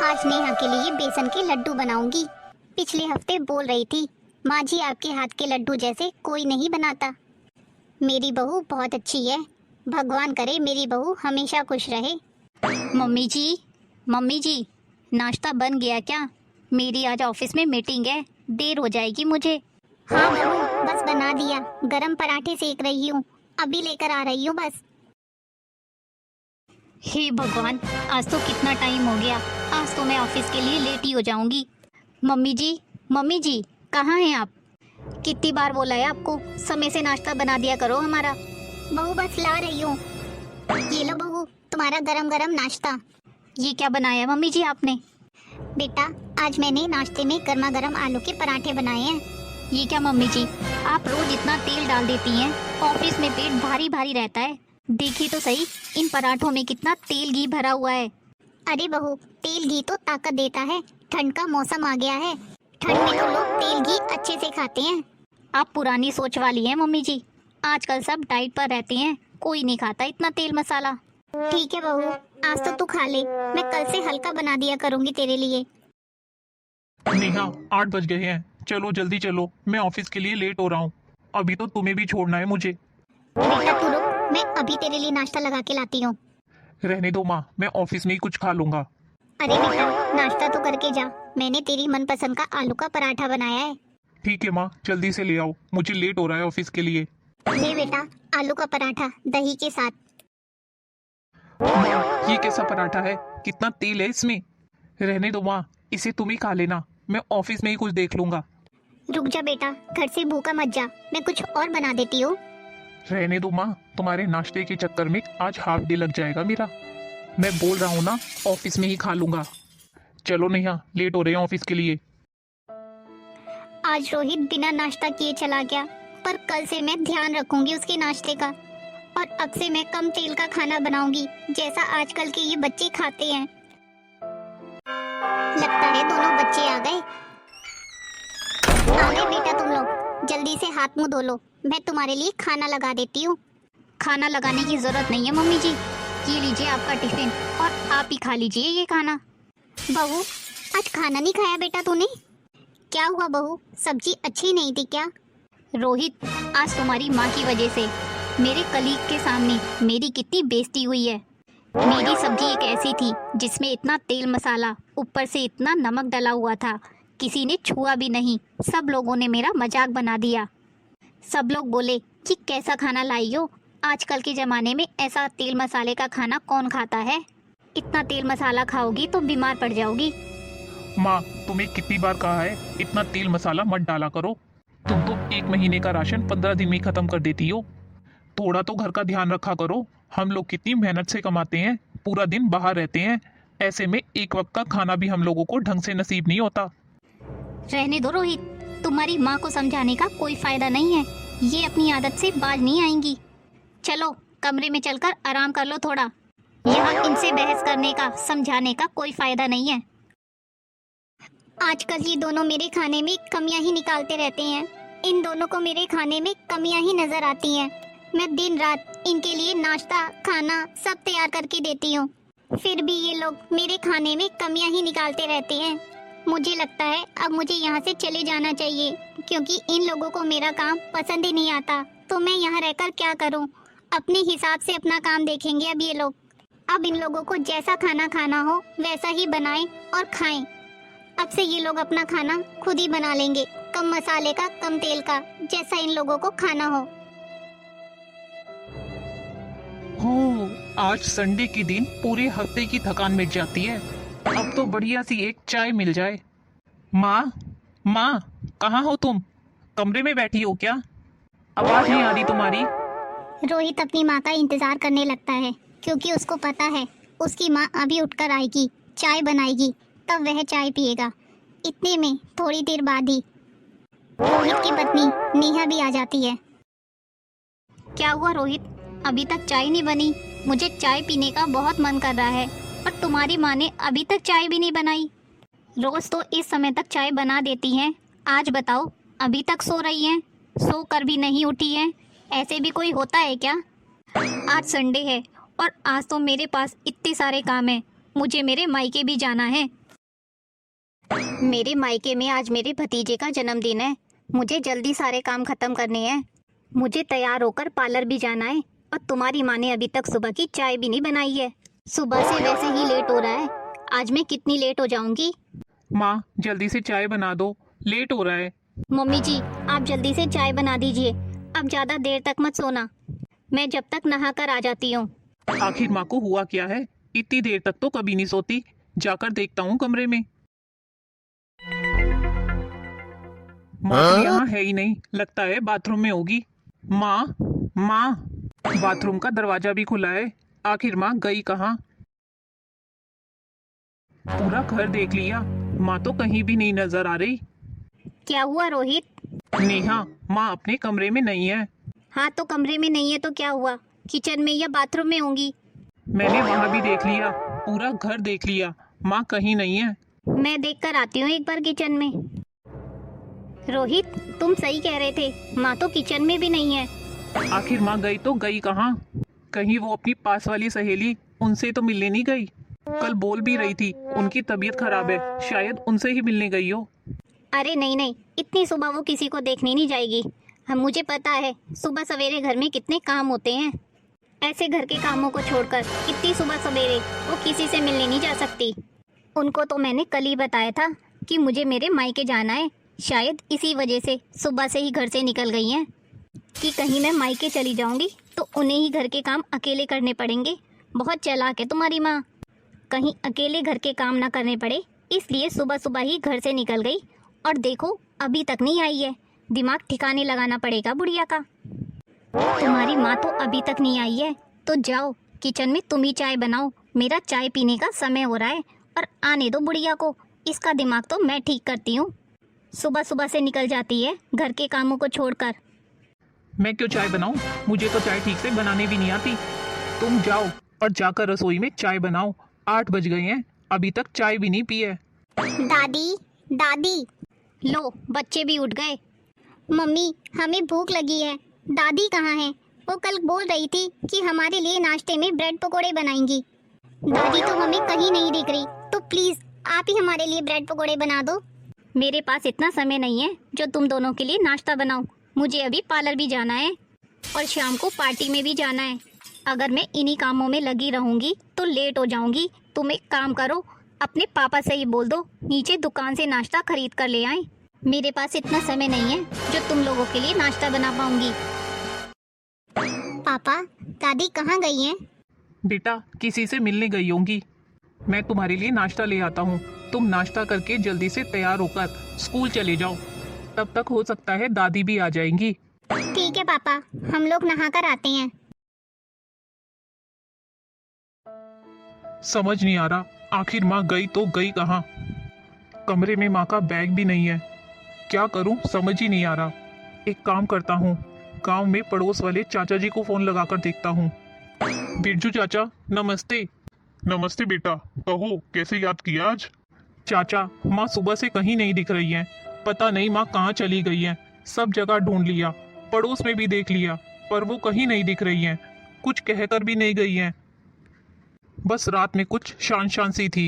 आज नेहा के लिए बेसन के लड्डू बनाऊंगी। पिछले हफ्ते बोल रही थी माँ जी आपके हाथ के लड्डू जैसे कोई नहीं बनाता। मेरी बहू बहुत अच्छी है, भगवान करे मेरी बहू हमेशा खुश रहे। मम्मी जी नाश्ता बन गया क्या? मेरी आज ऑफिस में मीटिंग है, देर हो जाएगी मुझे। हाँ बहू, बस बना दिया, गरम पराठे सेक रही हूँ, अभी लेकर आ रही हूँ बस। हे भगवान, आज तो कितना टाइम हो गया, आज तो मैं ऑफिस के लिए लेट ही हो जाऊंगी। मम्मी जी कहाँ हैं आप? कितनी बार बोला है आपको समय से नाश्ता बना दिया करो हमारा। बहू बस ला रही हूँ, ये लो बहू तुम्हारा गरम गरम नाश्ता। ये क्या बनाया है मम्मी जी आपने? बेटा आज मैंने नाश्ते में गर्मा गर्म आलू के पराठे बनाए हैं। ये क्या मम्मी जी, आप रोज इतना तेल डाल देती हैं, ऑफिस में पेट भारी भारी रहता है। देखिए तो सही, इन पराठों में कितना तेल घी भरा हुआ है। अरे बहू, तेल घी तो ताकत देता है, ठंड का मौसम आ गया है, ठंड में तो लोग तेल घी अच्छे से खाते हैं। आप पुरानी सोच वाली हैं मम्मी जी, आजकल सब डाइट पर रहते हैं, कोई नहीं खाता इतना तेल मसाला। ठीक है बहू, आज तो तू खा ले, मैं कल से हल्का बना दिया करूंगी तेरे लिए। नेहा 8 बज गए हैं, चलो जल्दी चलो, मैं ऑफिस के लिए लेट हो रहा हूँ। अभी तो तुम्हें भी छोड़ना है मुझे। बेटा तू रुक, मैं अभी तेरे लिए नाश्ता लगा के लाती हूँ। रहने दो माँ, मैं ऑफिस में ही कुछ खा लूंगा। अरे बेटा नाश्ता तो करके जा, मैंने तेरी मनपसंद का आलू का पराठा बनाया है। ठीक है माँ, जल्दी से ले आओ, मुझे लेट हो रहा है ऑफिस के लिए। ले बेटा आलू का पराठा दही के साथ। माँ ये कैसा पराठा है, कितना तेल है इसमें। रहने दो माँ, इसे तुम ही खा लेना, मैं ऑफिस में ही कुछ देख लूंगा। रुक जा बेटा, घर से भूखा मत जा, मैं कुछ और बना देती हूँ। रहने दो माँ, तुम्हारे नाश्ते के चक्कर में आज हाफ डे लग जाएगा मेरा। मैं बोल रहा हूँ ना, ऑफिस में ही खा लूंगा। चलो नेहा, लेट हो रहे हैं ऑफिस के लिए। आज रोहित बिना नाश्ता किए चला गया, पर कल से मैं ध्यान रखूंगी उसके नाश्ते का, और अब से मैं कम तेल का खाना बनाऊंगी जैसा आजकल के ये बच्चे खाते हैं। लगता है दोनों बच्चे आ गए। आ गए बेटा तुम लोग, जल्दी से हाथ मुंह धो लो, मैं तुम्हारे लिए खाना लगा देती हूँ। खाना लगाने की जरूरत नहीं है मम्मी जी, ये लीजिए आपका टिफिन और आप ही खा लीजिए ये खाना। बहू आज खाना नहीं खाया बेटा तूने? क्या हुआ बहू, सब्जी अच्छी नहीं थी क्या? रोहित, आज तुम्हारी माँ की वजह से मेरे कलीग के सामने मेरी कितनी बेइज्जती हुई है। मेरी सब्जी एक ऐसी थी जिसमें इतना तेल मसाला, ऊपर से इतना नमक डला हुआ था, किसी ने छुआ भी नहीं। सब लोगों ने मेरा मजाक बना दिया। सब लोग बोले कि कैसा खाना लाई हो, आजकल के ज़माने में ऐसा तेल मसाले का खाना कौन खाता है, इतना तेल मसाला खाओगी तो बीमार पड़ जाओगी। माँ तुम्हें कितनी बार कहा है, इतना तेल मसाला मत डाला करो। तुम तो 1 महीने का राशन 15 दिन में ही खत्म कर देती हो। थोड़ा तो घर का ध्यान रखा करो। हम लोग कितनी मेहनत से कमाते हैं, पूरा दिन बाहर रहते हैं, ऐसे में एक वक्त का खाना भी हम लोगों को ढंग से नसीब नहीं होता। रहने दो रोहित, तुम्हारी माँ को समझाने का कोई फायदा नहीं है, ये अपनी आदत से बाज नहीं आएंगी। चलो कमरे में चलकर आराम कर लो थोड़ा, यहाँ इनसे बहस करने का, समझाने का कोई फायदा नहीं है। आजकल ये दोनों मेरे खाने में कमियां ही निकालते रहते हैं, इन दोनों को मेरे खाने में कमियां ही नजर आती हैं। मैं दिन रात इनके लिए नाश्ता खाना सब तैयार करके देती हूँ, फिर भी ये लोग मेरे खाने में कमियां ही निकालते रहते हैं। मुझे लगता है अब मुझे यहाँ से चले जाना चाहिए, क्योंकि इन लोगों को मेरा काम पसंद ही नहीं आता। तो मैं यहाँ रहकर क्या करूँ, अपने हिसाब से अपना काम देखेंगे अब ये लोग। अब इन लोगों को जैसा खाना खाना हो वैसा ही बनाएं और खाएं। अब से ये लोग अपना खाना खुद ही बना लेंगे, कम मसाले का कम तेल का, जैसा इन लोगों को खाना हो। हो, आज संडे के दिन पूरे हफ्ते की थकान मिट जाती है। अब तो बढ़िया सी एक चाय मिल जाए। माँ माँ कहाँ हो तुम, कमरे में बैठी हो क्या? आवाज नहीं आ रही तुम्हारी। रोहित अपनी माँ का इंतजार करने लगता है, क्योंकि उसको पता है उसकी माँ अभी उठकर आएगी, चाय बनाएगी, तब वह चाय पिएगा। इतने में थोड़ी देर बाद ही रोहित की पत्नी नेहा भी आ जाती है। क्या हुआ रोहित, अभी तक चाय नहीं बनी? मुझे चाय पीने का बहुत मन कर रहा है, पर तुम्हारी माँ ने अभी तक चाय भी नहीं बनाई। रोज तो इस समय तक चाय बना देती हैं, आज बताओ अभी तक सो रही हैं, सो कर भी नहीं उठी हैं। ऐसे भी कोई होता है क्या? आज संडे है और आज तो मेरे पास इतने सारे काम हैं, मुझे मेरे मायके भी जाना है। मेरे मायके में आज मेरे भतीजे का जन्मदिन है। मुझे जल्दी सारे काम खत्म करने हैं। मुझे तैयार होकर पार्लर भी जाना है। और तुम्हारी माँ ने अभी तक सुबह की चाय भी नहीं बनाई है। सुबह से वैसे ही लेट हो रहा है, आज मैं कितनी लेट हो जाऊंगी। माँ जल्दी से चाय बना दो, लेट हो रहा है। मम्मी जी, आप जल्दी से चाय बना दीजिए। अब ज्यादा देर तक मत सोना, मैं जब तक नहा कर आ जाती हूँ। आखिर माँ को हुआ क्या है? इतनी देर तक तो कभी नहीं सोती। जाकर देखता हूँ कमरे में। माँ तो यहाँ है ही नहीं, लगता है बाथरूम में होगी। माँ, माँ, बाथरूम का दरवाजा भी खुला है। आखिर माँ गई कहाँ? पूरा घर देख लिया, माँ तो कहीं भी नहीं नजर आ रही। क्या हुआ रोहित? नेहा, माँ अपने कमरे में नहीं है। हाँ तो कमरे में नहीं है तो क्या हुआ, किचन में या बाथरूम में होंगी। मैंने वहाँ भी देख लिया, पूरा घर देख लिया, माँ कहीं नहीं है। मैं देख कर आती हूँ एक बार किचन में। रोहित, तुम सही कह रहे थे, माँ तो किचन में भी नहीं है। आखिर माँ गई तो गई कहाँ? कहीं वो अपनी पास वाली सहेली उनसे तो मिलने नहीं गई? कल बोल भी रही थी उनकी तबीयत खराब है, शायद उनसे ही मिलने गई हो। अरे नहीं नहीं, इतनी सुबह वो किसी को देखने नहीं जाएगी। हम, मुझे पता है सुबह सवेरे घर में कितने काम होते हैं। ऐसे घर के कामों को छोड़कर इतनी सुबह सवेरे वो किसी से मिलने नहीं जा सकती। उनको तो मैंने कल ही बताया था कि मुझे मेरे मायके जाना है। शायद इसी वजह से सुबह से ही घर से निकल गई हैं कि कहीं मैं मायके चली जाऊंगी तो उन्हें ही घर के काम अकेले करने पड़ेंगे। बहुत चालाक है तुम्हारी माँ, कहीं अकेले घर के काम ना करने पड़े इसलिए सुबह सुबह ही घर से निकल गई। और देखो अभी तक नहीं आई है, दिमाग ठिकाने लगाना पड़ेगा बुढ़िया का। तुम्हारी माँ तो अभी तक नहीं आई है, तो जाओ किचन में तुम ही चाय बनाओ। मेरा चाय पीने का समय हो रहा है और आने दो बुढ़िया को, इसका दिमाग तो मैं ठीक करती हूँ। सुबह सुबह से निकल जाती है घर के कामों को छोड़कर। मैं क्यों चाय बनाऊं? मुझे तो चाय ठीक से बनाने भी नहीं आती। तुम जाओ और जाकर रसोई में चाय बनाओ। 8 बज गए हैं, अभी तक चाय भी नहीं पी है। दादी, दादी। लो बच्चे भी उठ गए। मम्मी, हमें भूख लगी है। दादी कहाँ है? वो कल बोल रही थी कि हमारे लिए नाश्ते में ब्रेड पकोड़े बनाएंगी। दादी तो हमें कहीं नहीं दिख रही, तो प्लीज आप ही हमारे लिए ब्रेड पकोड़े बना दो। मेरे पास इतना समय नहीं है जो तुम दोनों के लिए नाश्ता बनाऊं। मुझे अभी पार्लर भी जाना है और शाम को पार्टी में भी जाना है। अगर मैं इन्हीं कामों में लगी रहूंगी तो लेट हो जाऊंगी। तुम एक काम करो, अपने पापा से ही बोल दो नीचे दुकान से नाश्ता खरीद कर ले आए। मेरे पास इतना समय नहीं है जो तुम लोगों के लिए नाश्ता बना पाऊंगी। पापा, दादी कहाँ गई हैं? बेटा किसी से मिलने गई होंगी। मैं तुम्हारे लिए नाश्ता ले आता हूँ, तुम नाश्ता करके जल्दी से तैयार होकर स्कूल चले जाओ। तब तक हो सकता है दादी भी आ जाएंगी। ठीक है पापा, हम लोग नहा कर आते हैं। समझ नहीं आ रहा आखिर माँ गई तो गई कहाँ? कमरे में माँ का बैग भी नहीं है, क्या करूँ समझ ही नहीं आ रहा। एक काम करता हूँ, गांव में पड़ोस वाले चाचा जी को फोन लगाकर देखता हूँ। बिरजू चाचा नमस्ते। नमस्ते बेटा, कहो कैसे याद किया आज? चाचा, माँ सुबह से कहीं नहीं दिख रही हैं, पता नहीं माँ कहाँ चली गई हैं। सब जगह ढूंढ लिया, पड़ोस में भी देख लिया, पर वो कहीं नहीं दिख रही हैं। कुछ कहकर भी नहीं गई हैं, बस रात में कुछ शान शान सी थी।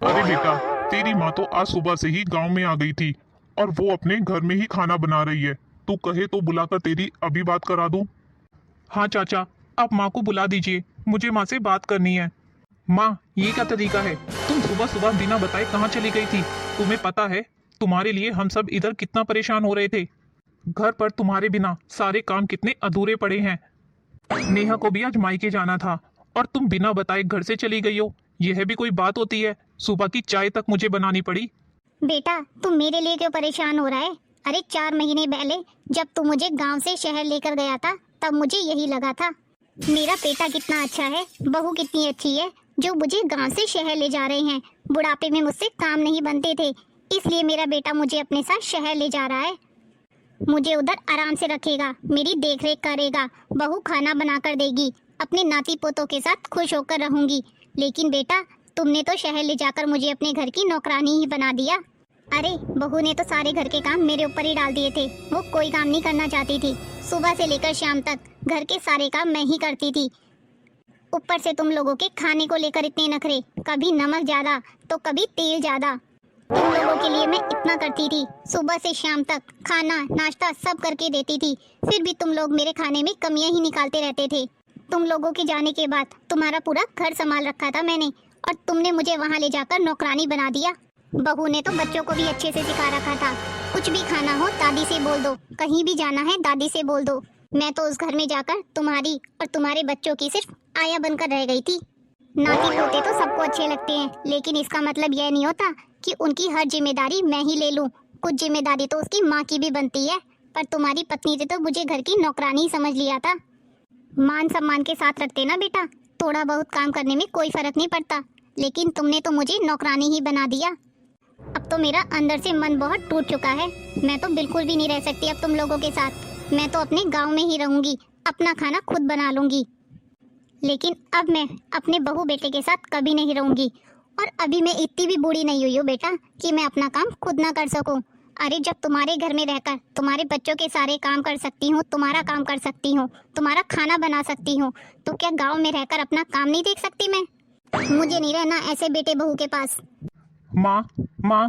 अरे बेटा, तेरी माँ तो आज सुबह से ही गांव में आ गई थी और वो अपने घर में ही खाना बना रही है। तू कहे तो बुलाकर तेरी अभी बात करा दूं? हाँ चाचा, आप माँ को बुला दीजिए, मुझे माँ से बात करनी है। माँ, ये क्या तरीका है? तुम सुबह सुबह बिना बताए कहाँ चली गई थी? तुम्हें पता है तुम्हारे लिए हम सब इधर कितना परेशान हो रहे थे। घर पर तुम्हारे बिना सारे काम कितने अधूरे पड़े हैं। नेहा को भी आज मायके जाना था और तुम बिना बताए घर से चली गई हो। यह भी कोई बात होती है? सुबह की चाय तक मुझे बनानी पड़ी। बेटा, तुम मेरे लिए क्यों परेशान हो रहा है? अरे 4 महीने पहले जब तू मुझे गांव से शहर लेकर गया था तब मुझे यही लगा था मेरा बेटा कितना अच्छा है, बहू कितनी अच्छी है जो मुझे गांव से शहर ले जा रहे हैं। बुढ़ापे में मुझसे काम नहीं बनते थे, इसलिए मेरा बेटा मुझे अपने साथ शहर ले जा रहा है। मुझे उधर आराम से रखेगा, मेरी देखरेख करेगा, बहू खाना बनाकर देगी, अपने नाती पोतों के साथ खुश होकर रहूंगी। लेकिन बेटा, तुमने तो शहर ले जाकर मुझे अपने घर की नौकरानी ही बना दिया। अरे बहू ने तो सारे घर के काम मेरे ऊपर ही डाल दिए थे। वो कोई काम नहीं करना चाहती थी। सुबह से लेकर शाम तक घर के सारे काम मैं ही करती थी। ऊपर से तुम लोगों के खाने को लेकर इतने नखरे, कभी नमक ज्यादा तो कभी तेल ज्यादा। तुम लोगों के लिए मैं इतना करती थी, सुबह से शाम तक खाना नाश्ता सब करके देती थी, फिर भी तुम लोग मेरे खाने में कमियां ही निकालते रहते थे। तुम लोगों के जाने के बाद तुम्हारा पूरा घर संभाल रखा था मैंने, और तुमने मुझे वहाँ ले जाकर नौकरानी बना दिया। बहू ने तो बच्चों को भी अच्छे से सिखा रखा था, कुछ भी खाना हो दादी से बोल दो, कहीं भी जाना है दादी से बोल दो। मैं तो उस घर में जाकर तुम्हारी और तुम्हारे बच्चों की सिर्फ आया बनकर रह गई थी। नाती पोते तो सबको अच्छे लगते हैं, लेकिन इसका मतलब यह नहीं होता कि उनकी हर जिम्मेदारी मैं ही ले लूं। कुछ जिम्मेदारी तो उसकी माँ की भी बनती है, पर तुम्हारी पत्नी ने तो मुझे घर की नौकरानी ही समझ लिया था। मान सम्मान के साथ रखते ना बेटा, थोड़ा बहुत काम करने में कोई फर्क नहीं पड़ता, लेकिन तुमने तो मुझे नौकरानी ही बना दिया। अब तो मेरा अंदर से मन बहुत टूट चुका है, मैं तो बिल्कुल भी नहीं रह सकती अब तुम लोगों के साथ। मैं तो अपने गांव में ही रहूंगी, अपना खाना खुद बना लूंगी, लेकिन अब मैं अपने बहू बेटे के साथ कभी नहीं रहूंगी। और अभी मैं इतनी भी बूढ़ी नहीं हुई हूँ बेटा कि मैं अपना काम खुद ना कर सकूं। अरे जब तुम्हारे घर में रहकर तुम्हारे बच्चों के सारे काम कर सकती हूँ, तुम्हारा काम कर सकती हूँ, तुम्हारा खाना बना सकती हूँ, तो क्या गांव में रहकर अपना काम नहीं देख सकती मैं? मुझे नहीं रहना ऐसे बेटे बहू के पास। माँ माँ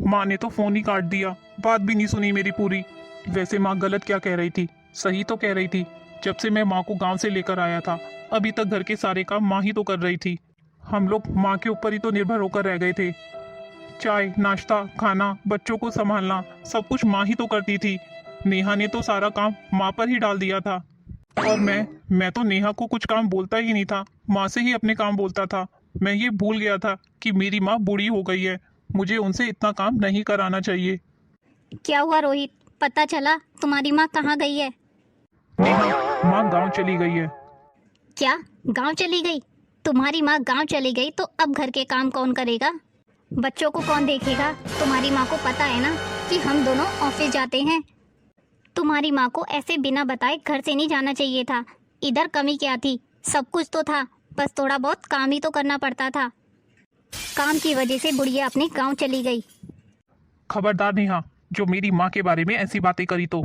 माँ ने तो फोन ही काट दिया, बात भी नहीं सुनी मेरी पूरी। वैसे माँ गलत क्या कह रही थी, सही तो कह रही थी। जब से मैं माँ को गांव से लेकर आया था अभी तक घर के सारे काम माँ ही तो कर रही थी। हम लोग माँ के ऊपर ही तो निर्भर होकर रह गए थे। चाय नाश्ता खाना बच्चों को संभालना सब कुछ माँ ही तो करती थी। नेहा ने तो सारा काम माँ पर ही डाल दिया था, और मैं तो नेहा को कुछ काम बोलता ही नहीं था, माँ से ही अपने काम बोलता था। मैं ये भूल गया था कि मेरी माँ बूढ़ी हो गई है, मुझे उनसे इतना काम नहीं कराना चाहिए। क्या हुआ रोहित, पता चला तुम्हारी माँ कहाँ गई है? नेहा माँ गांव चली गई है। क्या गांव चली गई? तुम्हारी माँ गांव चली गई तो अब घर के काम कौन करेगा? बच्चों को कौन देखेगा? तुम्हारी माँ को पता है ना कि हम दोनों ऑफिस जाते हैं। तुम्हारी माँ को ऐसे बिना बताए घर से नहीं जाना चाहिए था। इधर कमी क्या थी? सब कुछ तो था, बस थोड़ा बहुत काम ही तो करना पड़ता था। काम की वजह से बुढ़िया अपने गांव चली गई। खबरदार नेहा, जो मेरी माँ के बारे में ऐसी बातें करी तो।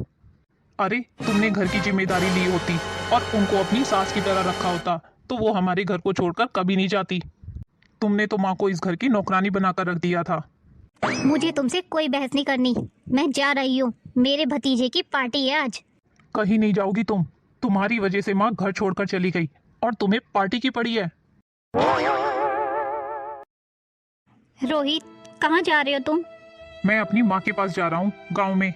अरे तुमने घर की जिम्मेदारी ली होती और उनको अपनी सास की तरह रखा होता तो वो हमारे घर को छोड़कर कभी नहीं जाती। तुमने तो माँ को इस घर की नौकरानी बनाकर रख दिया था। मुझे तुमसे कोई बहस नहीं करनी, मैं जा रही हूँ। मेरे भतीजे की पार्टी है आज। कहीं नहीं जाओगी तुम, तुम्हारी वजह से माँ घर छोड़कर चली गई और तुम्हें पार्टी की पड़ी है। रोहित कहाँ जा रहे हो तुम? मैं अपनी माँ के पास जा रहा हूँ गाँव में।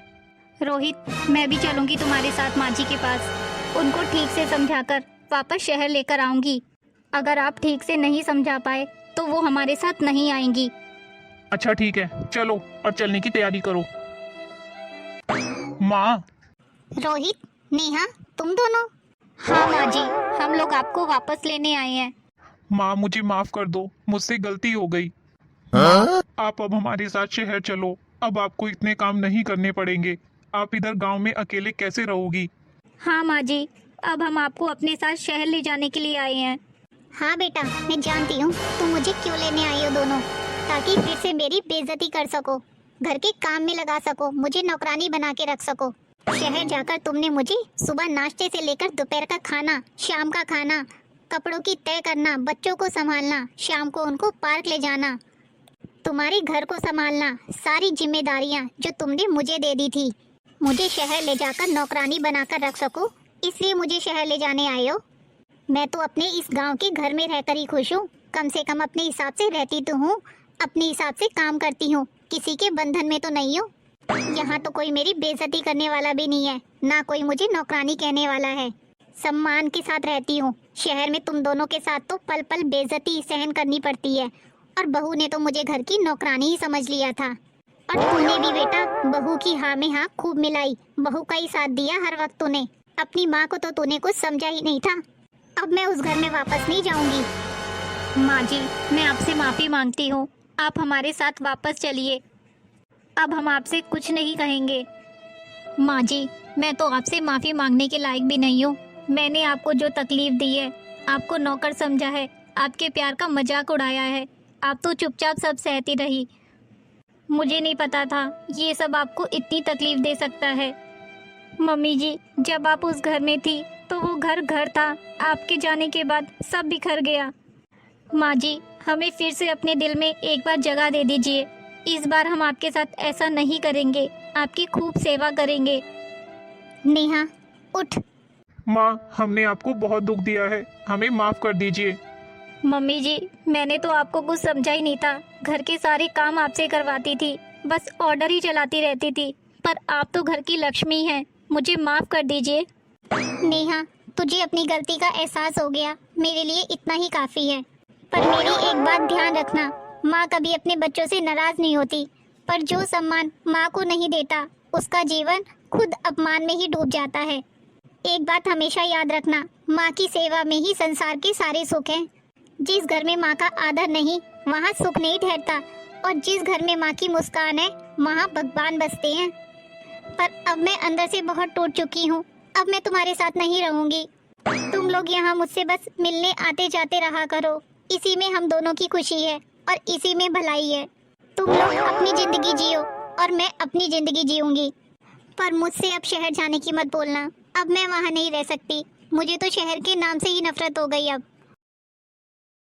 रोहित मैं भी चलूंगी तुम्हारे साथ माँ जी के पास, उनको ठीक से समझाकर वापस शहर लेकर आऊंगी। अगर आप ठीक से नहीं समझा पाए तो वो हमारे साथ नहीं आएंगी। अच्छा ठीक है, चलो और चलने की तैयारी करो। माँ। रोहित नेहा तुम दोनों? हाँ माँ जी, हम लोग आपको वापस लेने आए हैं। माँ मुझे माफ कर दो, मुझसे गलती हो गई। माँ, आप अब हमारे साथ शहर चलो, अब आपको इतने काम नहीं करने पड़ेंगे। आप इधर गांव में अकेले कैसे रहोगी? हाँ माँ जी, अब हम आपको अपने साथ शहर ले जाने के लिए आए हैं। हाँ बेटा, मैं जानती हूँ तुम मुझे क्यों लेने आई हो दोनों, ताकि फिर से मेरी बेइज्जती कर सको, घर के काम में लगा सको, मुझे नौकरानी बना के रख सको। शहर जाकर तुमने मुझे सुबह नाश्ते से लेकर दोपहर का खाना, शाम का खाना, कपड़ों की तय करना, बच्चों को संभालना, शाम को उनको पार्क ले जाना, तुम्हारे घर को संभालना, सारी जिम्मेदारियाँ जो तुमने मुझे दे दी थी। मुझे शहर ले जाकर नौकरानी बनाकर रख सको, इसलिए मुझे शहर ले जाने आए हो। मैं तो अपने इस गांव के घर में रहकर ही खुश हूँ। कम से कम अपने हिसाब से रहती तो हूँ, अपने हिसाब से काम करती हूँ, किसी के बंधन में तो नहीं हूँ। यहाँ तो कोई मेरी बेइज्जती करने वाला भी नहीं है, ना कोई मुझे नौकरानी कहने वाला है। सम्मान के साथ रहती हूँ। शहर में तुम दोनों के साथ तो पल पल बेइज्जती सहन करनी पड़ती है, और बहू ने तो मुझे घर की नौकरानी ही समझ लिया था। और तूने भी बेटा बहू की हाँ में हाँ खूब मिलाई, बहू का ही साथ दिया हर वक्त तूने। अपनी माँ को तो तूने कुछ समझा ही नहीं था। अब मैं उस घर में वापस नहीं जाऊंगी। माँ जी, मैं आपसे माफ़ी मांगती हूँ, आप हमारे साथ वापस चलिए। अब हम आपसे कुछ नहीं कहेंगे। माँ जी, मैं तो आपसे माफ़ी मांगने के लायक भी नहीं हूँ। मैंने आपको जो तकलीफ़ दी है, आपको नौकर समझा है, आपके प्यार का मजाक उड़ाया है, आप तो चुपचाप सब सहती रही। मुझे नहीं पता था ये सब आपको इतनी तकलीफ़ दे सकता है। मम्मी जी, जब आप उस घर में थी तो वो घर घर था, आपके जाने के बाद सब बिखर गया। माँ जी, हमें फिर से अपने दिल में एक बार जगह दे दीजिए। इस बार हम आपके साथ ऐसा नहीं करेंगे, आपकी खूब सेवा करेंगे। नेहा उठ। माँ, हमने आपको बहुत दुख दिया है, हमें माफ कर दीजिए। मम्मी जी, मैंने तो आपको कुछ समझा ही नहीं था। घर के सारे काम आपसे करवाती थी, बस ऑर्डर ही चलाती रहती थी। पर आप तो घर की लक्ष्मी हैं, मुझे माफ कर दीजिए। नेहा, तुझे अपनी गलती का एहसास हो गया, मेरे लिए इतना ही काफी है। पर मेरी एक बात ध्यान रखना, माँ कभी अपने बच्चों से नाराज नहीं होती, पर जो सम्मान माँ को नहीं देता उसका जीवन खुद अपमान में ही डूब जाता है। एक बात हमेशा याद रखना, माँ की सेवा में ही संसार के सारे सुख हैं। जिस घर में माँ का आदर नहीं, वहाँ सुख नहीं ठहरता, और जिस घर में माँ की मुस्कान है, वहाँ भगवान बसते हैं। पर अब मैं अंदर से बहुत टूट चुकी हूँ, अब मैं तुम्हारे साथ नहीं रहूंगी। तुम लोग यहाँ मुझसे बस मिलने आते जाते रहा करो, इसी में हम दोनों की खुशी है और इसी में भलाई है। तुम लोग अपनी जिंदगी जियो और मैं अपनी जिंदगी जीऊंगी। पर मुझसे अब शहर जाने की मत बोलना, अब मैं वहाँ नहीं रह सकती। मुझे तो शहर के नाम से ही नफरत हो गई अब।